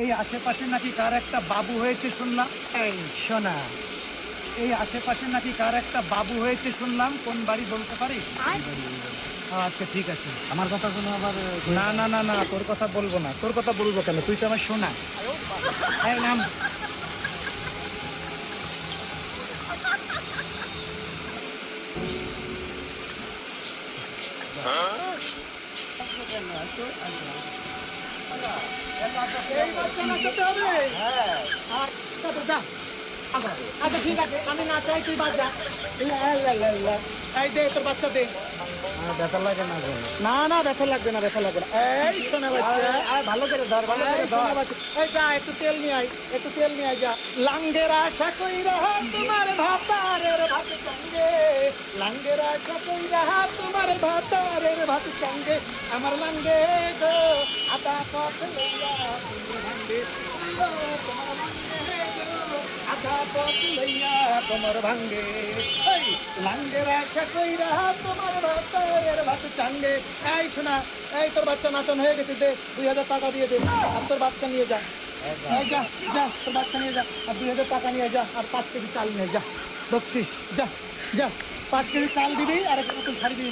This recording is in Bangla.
এই আশেপাশে নাকি কার একটা বাবু হয়েছে শুনলাম। এই শোনা, এই আশেপাশে নাকি কার একটা বাবু হয়েছে শুনলাম। কোন বাড়ি বলতে পারিস? আচ্ছা ঠিক আছে। আমার কথা শুনে আবার না না না না, তোর কথা বলবো না। তোর কথা বলবো কেন? তুই তো আমার শোনা। এই নাম। এই বাচ্চা নাচাতে হবে? আচ্ছা তো যা। আচ্ছা ঠিক আছে, আমি না চাই তুই বাদ যা। এই দে তোর বাচ্চা দে। ব্যথা লাগে না না না, ব্যথা লাগবে না, ব্যথা লাগবে না। এই শোনা বাচ্চা, ভালো করে ধর ভালো করে এই শোনা বাচ্চা, এই যা একটু তেল নিয়ে আয়, একটু তেল নিয়ে আয় যা। লাঙ্গের আশা কইরা তোমার ভাতারের ভাত সঙ্গে, লাঙ্গের আশা কইরা তোমার ভাতারের ভাত সঙ্গে, আমার লাঙ্গে গো আধা পথ লইয়া তুমি ভাঙ্গে, তোমার লাঙ্গে গো আধা পথ লইয়া তোমার ভাঙ্গে। এই লাঙ্গের আশা কইরা তোমার ভাতারের ভাত সঙ্গে। এই শোনা, এই তোর বাচ্চা নাচন হয়ে গেছে, দে 2000 টাকা দিয়ে দে, আর তোর বাচ্চা নিয়ে যা। এই যা যা, তোর বাচ্চা নিয়ে যা, আর 2000 টাকা নিয়ে যা, আর 5 কেজি চাল নিয়ে যা। বকছিস, যা যা, 5 কেজি চাল দিবি আর একটা নতুন শাড়ি দিবি।